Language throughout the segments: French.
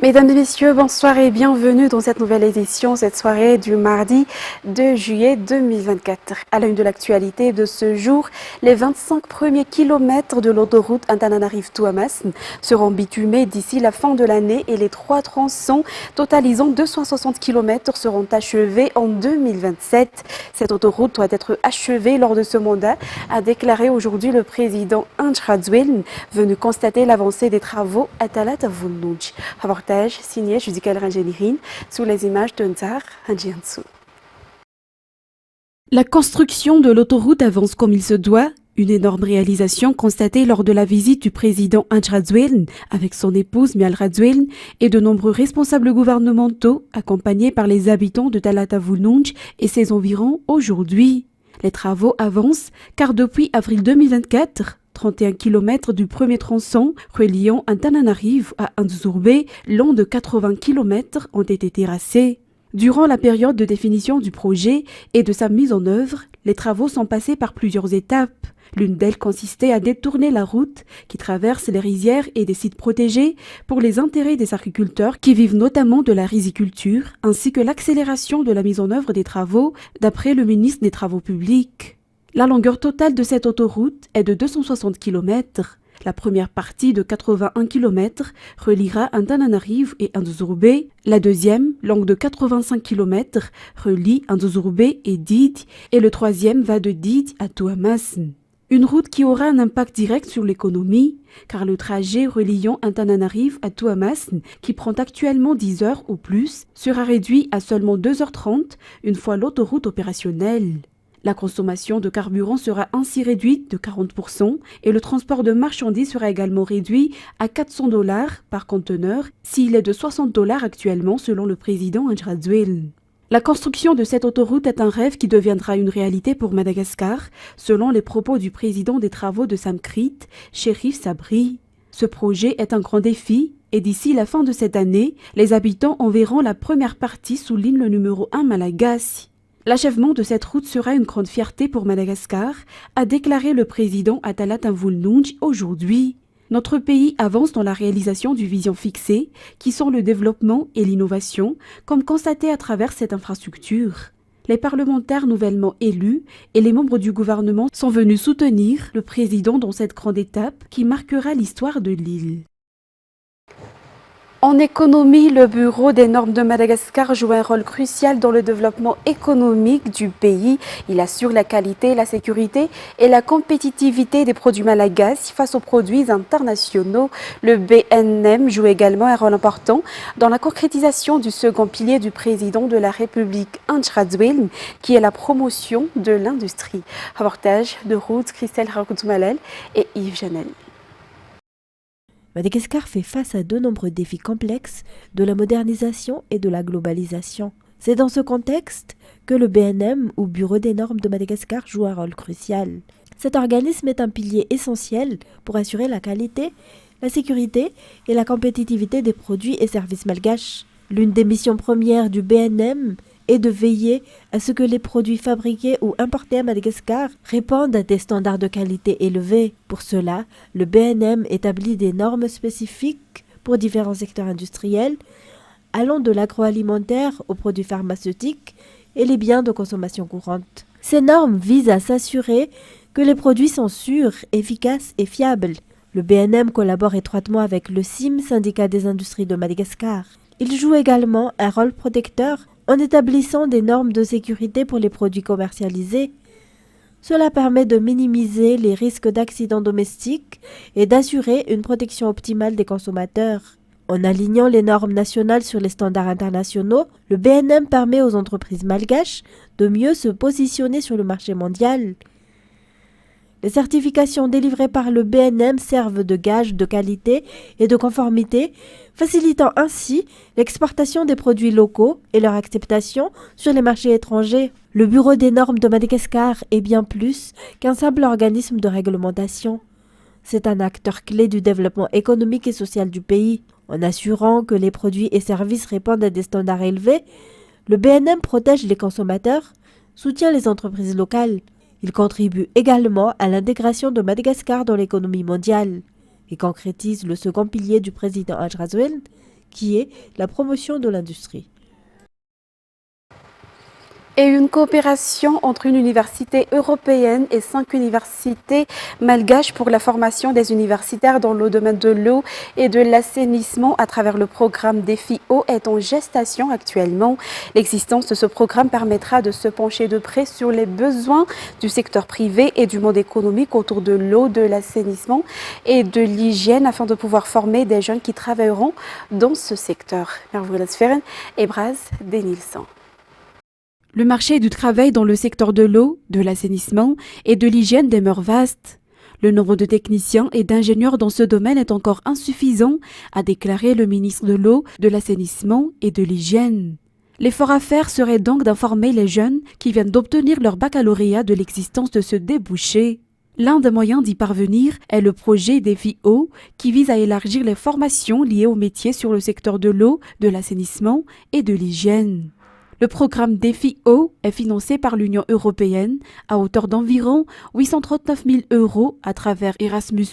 Mesdames et messieurs, bonsoir et bienvenue dans cette nouvelle édition, cette soirée du mardi 2 juillet 2024. À la une de l'actualité de ce jour, les 25 premiers kilomètres de l'autoroute Antananarivo-Tuamasn seront bitumés d'ici la fin de l'année et les 3 tronçons totalisant 260 km seront achevés en 2027. Cette autoroute doit être achevée lors de ce mandat, a déclaré aujourd'hui le président Andrzej Radzwil, venu constater l'avancée des travaux à Talatavulnouj. Reportage signé Judical Ranjenirin sous les images de Nzar Hanjiansu. La construction de l'autoroute avance comme il se doit. Une énorme réalisation constatée lors de la visite du président Andrzej Radzwil avec son épouse Mial Radzwil et de nombreux responsables gouvernementaux accompagnés par les habitants de Talatavulnouj et ses environs aujourd'hui. Les travaux avancent car depuis avril 2024, 31 km du premier tronçon reliant Antananarivo à Andzurbe, long de 80 km, ont été terrassés. Durant la période de définition du projet et de sa mise en œuvre, les travaux sont passés par plusieurs étapes. L'une d'elles consistait à détourner la route qui traverse les rizières et des sites protégés pour les intérêts des agriculteurs qui vivent notamment de la riziculture, ainsi que l'accélération de la mise en œuvre des travaux, d'après le ministre des Travaux publics. La longueur totale de cette autoroute est de 260 km. La première partie de 81 km reliera Antananarivo et Andzurbe. La deuxième, longue de 85 km, relie Andzurbe et Didi. Et le troisième va de Didi à Tuamasn. Une route qui aura un impact direct sur l'économie, car le trajet reliant Antananarivo à Tuamasn, qui prend actuellement 10 heures ou plus, sera réduit à seulement 2h30 une fois l'autoroute opérationnelle. La consommation de carburant sera ainsi réduite de 40% et le transport de marchandises sera également réduit à $400 par conteneur s'il est de $60 actuellement selon le président Andrzej Radzwil. La construction de cette autoroute est un rêve qui deviendra une réalité pour Madagascar, selon les propos du président des travaux de Samkrit, Cherif Sabri. Ce projet est un grand défi et d'ici la fin de cette année, les habitants en verront la première partie, souligne le numéro 1 Malagasy. L'achèvement de cette route sera une grande fierté pour Madagascar, a déclaré le président à Talatavulnouj aujourd'hui. Notre pays avance dans la réalisation du vision fixée, qui sont le développement et l'innovation, comme constaté à travers cette infrastructure. Les parlementaires nouvellement élus et les membres du gouvernement sont venus soutenir le président dans cette grande étape qui marquera l'histoire de l'île. En économie, le Bureau des normes de Madagascar joue un rôle crucial dans le développement économique du pays. Il assure la qualité, la sécurité et la compétitivité des produits malagasy face aux produits internationaux. Le BNM joue également un rôle important dans la concrétisation du second pilier du président de la République, Andrzej Radzwil, qui est la promotion de l'industrie. Reportage de Ruth, Christelle Rakoutoumalel et Yves Janel. Madagascar fait face à de nombreux défis complexes de la modernisation et de la globalisation. C'est dans ce contexte que le BNM, ou Bureau des normes de Madagascar, joue un rôle crucial. Cet organisme est un pilier essentiel pour assurer la qualité, la sécurité et la compétitivité des produits et services malgaches. L'une des missions premières du BNM est de veiller à ce que les produits fabriqués ou importés à Madagascar répondent à des standards de qualité élevés. Pour cela, le BNM établit des normes spécifiques pour différents secteurs industriels, allant de l'agroalimentaire aux produits pharmaceutiques et les biens de consommation courante. Ces normes visent à s'assurer que les produits sont sûrs, efficaces et fiables. Le BNM collabore étroitement avec le CIM, syndicat des industries de Madagascar. Il joue également un rôle protecteur en établissant des normes de sécurité pour les produits commercialisés. Cela permet de minimiser les risques d'accidents domestiques et d'assurer une protection optimale des consommateurs. En alignant les normes nationales sur les standards internationaux, le BNM permet aux entreprises malgaches de mieux se positionner sur le marché mondial. Les certifications délivrées par le BNM servent de gage de qualité et de conformité, facilitant ainsi l'exportation des produits locaux et leur acceptation sur les marchés étrangers. Le Bureau des normes de Madagascar est bien plus qu'un simple organisme de réglementation. C'est un acteur clé du développement économique et social du pays. En assurant que les produits et services répondent à des standards élevés, le BNM protège les consommateurs, soutient les entreprises locales. Il contribue également à l'intégration de Madagascar dans l'économie mondiale et concrétise le second pilier du président Andrzej Radzwil, qui est la promotion de l'industrie. Et une coopération entre une université européenne et 5 universités malgaches pour la formation des universitaires dans le domaine de l'eau et de l'assainissement à travers le programme Défi Eau est en gestation actuellement. L'existence de ce programme permettra de se pencher de près sur les besoins du secteur privé et du monde économique autour de l'eau, de l'assainissement et de l'hygiène afin de pouvoir former des jeunes qui travailleront dans ce secteur. Et Braz Denilson. Le marché du travail dans le secteur de l'eau, de l'assainissement et de l'hygiène demeure vaste. Le nombre de techniciens et d'ingénieurs dans ce domaine est encore insuffisant, a déclaré le ministre de l'eau, de l'assainissement et de l'hygiène. L'effort à faire serait donc d'informer les jeunes qui viennent d'obtenir leur baccalauréat de l'existence de ce débouché. L'un des moyens d'y parvenir est le projet Défi Eau qui vise à élargir les formations liées aux métiers sur le secteur de l'eau, de l'assainissement et de l'hygiène. Le programme Défi Eau est financé par l'Union européenne à hauteur d'environ 839 000 € à travers Erasmus+,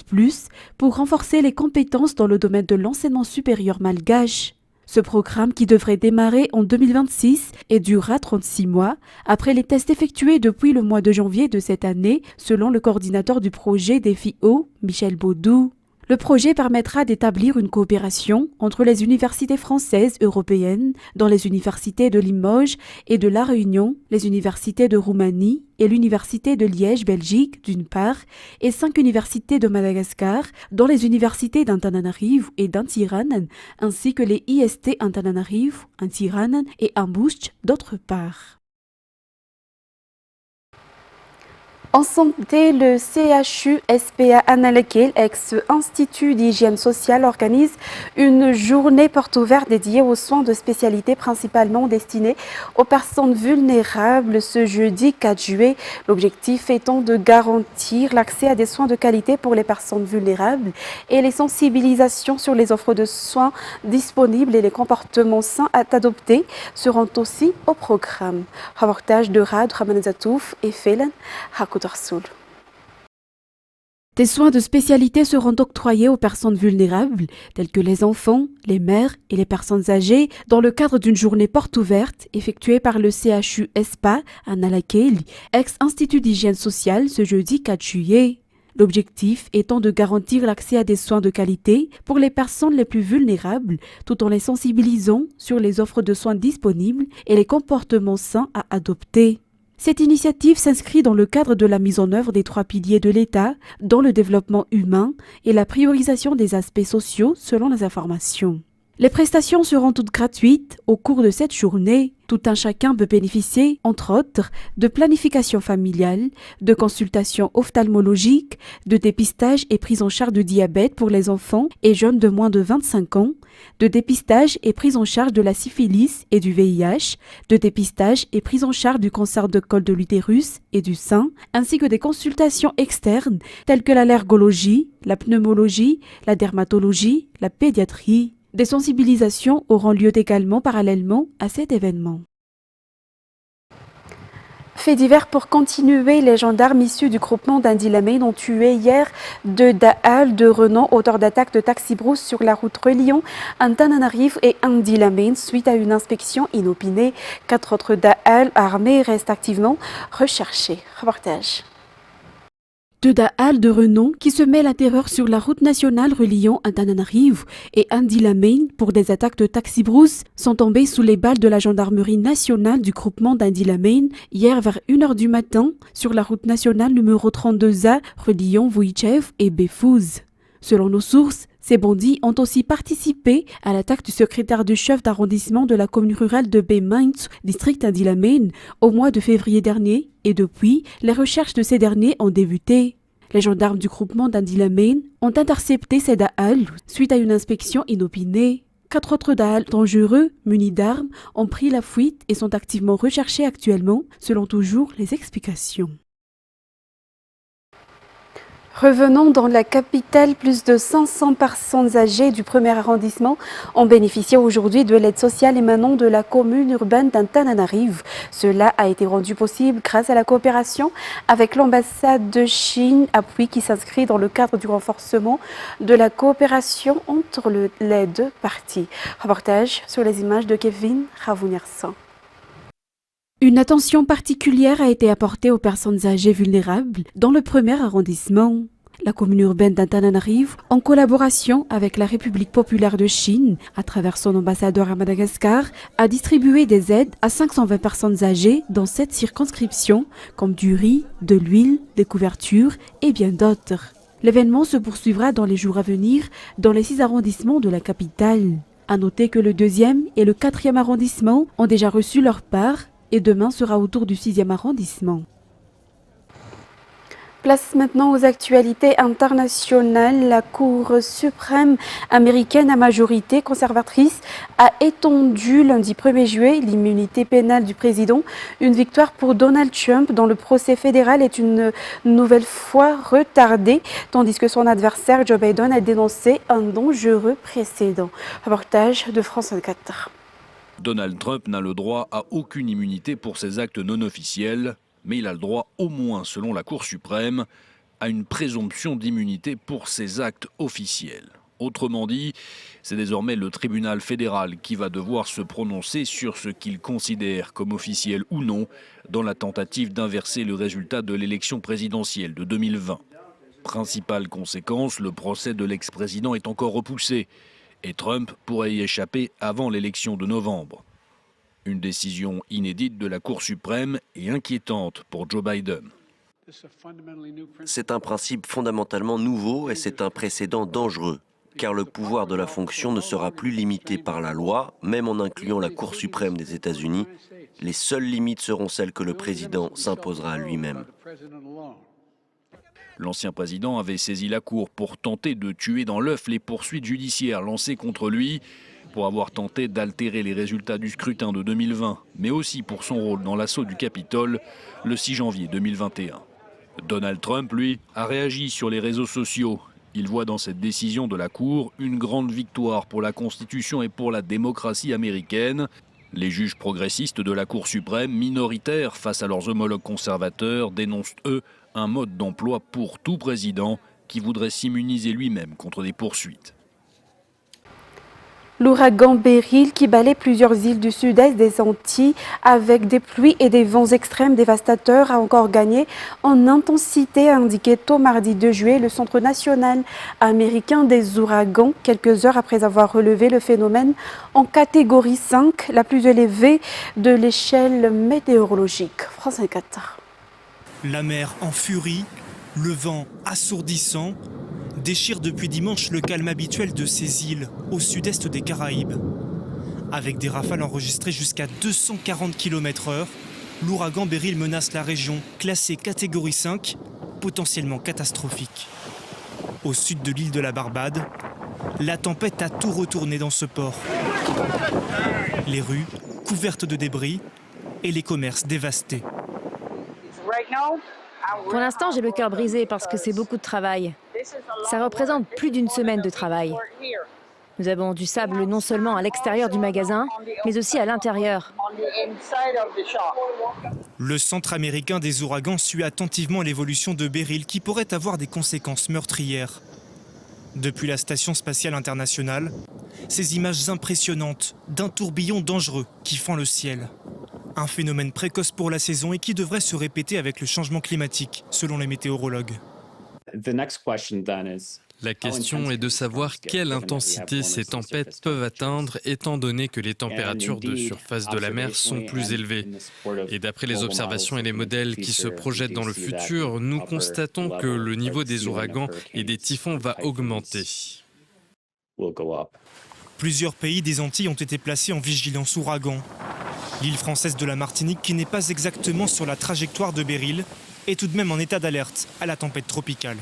pour renforcer les compétences dans le domaine de l'enseignement supérieur malgache. Ce programme, qui devrait démarrer en 2026 et durera 36 mois, après les tests effectués depuis le mois de janvier de cette année, selon le coordinateur du projet Défi Eau, Michel Baudou. Le projet permettra d'établir une coopération entre les universités françaises européennes, dans les universités de Limoges et de La Réunion, les universités de Roumanie et l'université de Liège, Belgique, d'une part, et 5 universités de Madagascar, dont les universités d'Antananarivo et d'Antiranan, ainsi que les IST Antananarivo, Antiranan et Ambush, d'autre part. En santé, le CHU-SPA Annalakil, ex-Institut d'hygiène sociale, organise une journée porte ouverte dédiée aux soins de spécialité principalement destinés aux personnes vulnérables ce jeudi 4 juillet. L'objectif étant de garantir l'accès à des soins de qualité pour les personnes vulnérables et les sensibilisations sur les offres de soins disponibles et les comportements sains à adopter seront aussi au programme. Reportage de Rad Ramanazatouf et Félan Hakout. Des soins de spécialité seront octroyés aux personnes vulnérables, telles que les enfants, les mères et les personnes âgées, dans le cadre d'une journée porte ouverte effectuée par le CHU-SPA à Nalakeli, ex-Institut d'hygiène sociale, ce jeudi 4 juillet. L'objectif étant de garantir l'accès à des soins de qualité pour les personnes les plus vulnérables, tout en les sensibilisant sur les offres de soins disponibles et les comportements sains à adopter. Cette initiative s'inscrit dans le cadre de la mise en œuvre des 3 piliers de l'État, dans le développement humain et la priorisation des aspects sociaux selon les informations. Les prestations seront toutes gratuites au cours de cette journée. Tout un chacun peut bénéficier, entre autres, de planification familiale, de consultations ophtalmologiques, de dépistage et prise en charge de diabète pour les enfants et jeunes de moins de 25 ans, de dépistage et prise en charge de la syphilis et du VIH, de dépistage et prise en charge du cancer de col de l'utérus et du sein, ainsi que des consultations externes telles que l'allergologie, la pneumologie, la dermatologie, la pédiatrie. Des sensibilisations auront lieu également parallèlement à cet événement. Fait divers pour continuer, les gendarmes issus du groupement d'Indilamane ont tué hier 2 Da'al de renom, auteurs d'attaques de taxi-brousse sur la route reliant Antananarivo et Indilamane suite à une inspection inopinée. 4 autres Da'al armés restent activement recherchés. Reportage. 2 Da'al de renom qui semaient la terreur sur la route nationale reliant Antananarivo et Indilamane pour des attaques de taxi-brousse sont tombés sous les balles de la gendarmerie nationale du groupement d'Indilamane hier vers 1h du matin sur la route nationale numéro 32A reliant Vuichev et Befouz. Selon nos sources, ces bandits ont aussi participé à l'attaque du secrétaire du chef d'arrondissement de la commune rurale de Bemaintz, district Indilamane, au mois de février dernier, et depuis, les recherches de ces derniers ont débuté. Les gendarmes du groupement d'Indilamane ont intercepté ces Da'al suite à une inspection inopinée. 4 autres Da'al dangereux, munis d'armes, ont pris la fuite et sont activement recherchés actuellement, selon toujours les explications. Revenons dans la capitale, plus de 500 personnes âgées du premier arrondissement ont bénéficié aujourd'hui de l'aide sociale émanant de la commune urbaine d'Antananarive. Cela a été rendu possible grâce à la coopération avec l'ambassade de Chine, appui qui s'inscrit dans le cadre du renforcement de la coopération entre les deux parties. Reportage sur les images de Kevin Ravuniersan. Une attention particulière a été apportée aux personnes âgées vulnérables dans le premier arrondissement. La commune urbaine d'Antananarive, en collaboration avec la République populaire de Chine, à travers son ambassadeur à Madagascar, a distribué des aides à 520 personnes âgées dans cette circonscription, comme du riz, de l'huile, des couvertures et bien d'autres. L'événement se poursuivra dans les jours à venir dans les 6 arrondissements de la capitale. À noter que le 2e et le 4e arrondissement ont déjà reçu leur part et demain sera au tour du 6e arrondissement. Place maintenant aux actualités internationales. La Cour suprême américaine à majorité conservatrice a étendu lundi 1er juillet l'immunité pénale du président. Une victoire pour Donald Trump dont le procès fédéral est une nouvelle fois retardé, tandis que son adversaire Joe Biden a dénoncé un dangereux précédent. Reportage de France 24. Donald Trump n'a le droit à aucune immunité pour ses actes non officiels, mais il a le droit, au moins selon la Cour suprême, à une présomption d'immunité pour ses actes officiels. Autrement dit, c'est désormais le tribunal fédéral qui va devoir se prononcer sur ce qu'il considère comme officiel ou non dans la tentative d'inverser le résultat de l'élection présidentielle de 2020. Principale conséquence, le procès de l'ex-président est encore repoussé. Et Trump pourrait y échapper avant l'élection de novembre. Une décision inédite de la Cour suprême et inquiétante pour Joe Biden. C'est un principe fondamentalement nouveau et c'est un précédent dangereux, car le pouvoir de la fonction ne sera plus limité par la loi, même en incluant la Cour suprême des États-Unis. Les seules limites seront celles que le président s'imposera à lui-même. L'ancien président avait saisi la Cour pour tenter de tuer dans l'œuf les poursuites judiciaires lancées contre lui pour avoir tenté d'altérer les résultats du scrutin de 2020, mais aussi pour son rôle dans l'assaut du Capitole le 6 janvier 2021. Donald Trump, lui, a réagi sur les réseaux sociaux. Il voit dans cette décision de la Cour une grande victoire pour la Constitution et pour la démocratie américaine. Les juges progressistes de la Cour suprême, minoritaires face à leurs homologues conservateurs, dénoncent, eux, un mode d'emploi pour tout président qui voudrait s'immuniser lui-même contre des poursuites. L'ouragan Beryl qui balaie plusieurs îles du sud-est des Antilles avec des pluies et des vents extrêmes dévastateurs a encore gagné en intensité, a indiqué tôt mardi 2 juillet le Centre national américain des ouragans, quelques heures après avoir relevé le phénomène en catégorie 5, la plus élevée de l'échelle météorologique. France 24. La mer en furie, le vent assourdissant, déchire depuis dimanche le calme habituel de ces îles au sud-est des Caraïbes. Avec des rafales enregistrées jusqu'à 240 km/h, l'ouragan Beryl menace la région classée catégorie 5, potentiellement catastrophique. Au sud de l'île de la Barbade, la tempête a tout retourné dans ce port. Les rues couvertes de débris et les commerces dévastés. Pour l'instant, j'ai le cœur brisé parce que c'est beaucoup de travail. Ça représente plus d'une semaine de travail. Nous avons du sable non seulement à l'extérieur du magasin, mais aussi à l'intérieur. Le Centre américain des ouragans suit attentivement l'évolution de Beryl qui pourrait avoir des conséquences meurtrières. Depuis la Station spatiale internationale, ces images impressionnantes d'un tourbillon dangereux qui fend le ciel. Un phénomène précoce pour la saison et qui devrait se répéter avec le changement climatique, selon les météorologues. La question est de savoir quelle intensité ces tempêtes peuvent atteindre étant donné que les températures de surface de la mer sont plus élevées. Et d'après les observations et les modèles qui se projettent dans le futur, nous constatons que le niveau des ouragans et des typhons va augmenter. Plusieurs pays des Antilles ont été placés en vigilance ouragan. L'île française de la Martinique, qui n'est pas exactement sur la trajectoire de Beryl, est tout de même en état d'alerte à la tempête tropicale.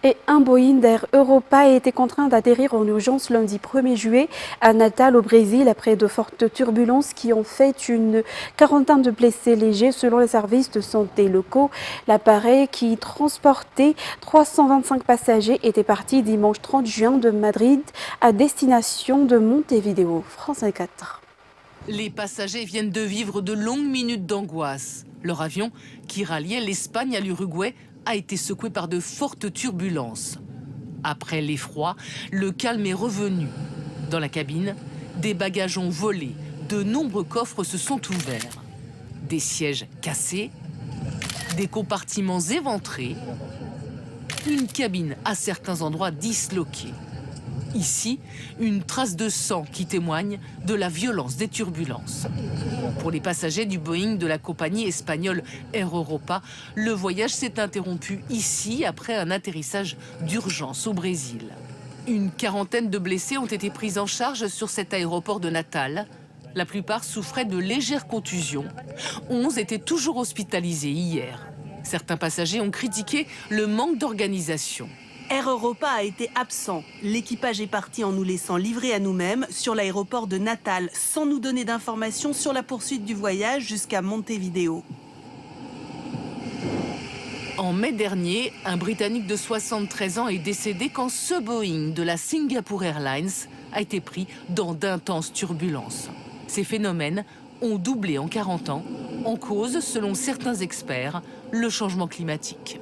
Et un Boeing d'Air Europa a été contraint d'atterrir en urgence lundi 1er juillet à Natal au Brésil après de fortes turbulences qui ont fait une quarantaine de blessés légers selon les services de santé locaux. L'appareil qui transportait 325 passagers était parti dimanche 30 juin de Madrid à destination de Montevideo, France 24. Les passagers viennent de vivre de longues minutes d'angoisse. Leur avion, qui ralliait l'Espagne à l'Uruguay, a été secoué par de fortes turbulences. Après l'effroi, le calme est revenu. Dans la cabine, des bagages ont volé, de nombreux coffres se sont ouverts. Des sièges cassés, des compartiments éventrés, une cabine à certains endroits disloquée. Ici, une trace de sang qui témoigne de la violence des turbulences. Pour les passagers du Boeing de la compagnie espagnole Air Europa, le voyage s'est interrompu ici après un atterrissage d'urgence au Brésil. Une quarantaine de blessés ont été pris en charge sur cet aéroport de Natal. La plupart souffraient de légères contusions. 11 étaient toujours hospitalisés hier. Certains passagers ont critiqué le manque d'organisation. Air Europa a été absent. L'équipage est parti en nous laissant livrer à nous-mêmes sur l'aéroport de Natal, sans nous donner d'informations sur la poursuite du voyage jusqu'à Montevideo. En mai dernier, un Britannique de 73 ans est décédé quand ce Boeing de la Singapore Airlines a été pris dans d'intenses turbulences. Ces phénomènes ont doublé en 40 ans, en cause, selon certains experts, le changement climatique.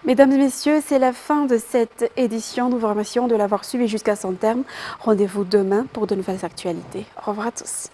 Mesdames et messieurs, c'est la fin de cette édition. Nous vous remercions de l'avoir suivi jusqu'à son terme. Rendez-vous demain pour de nouvelles actualités. Au revoir à tous.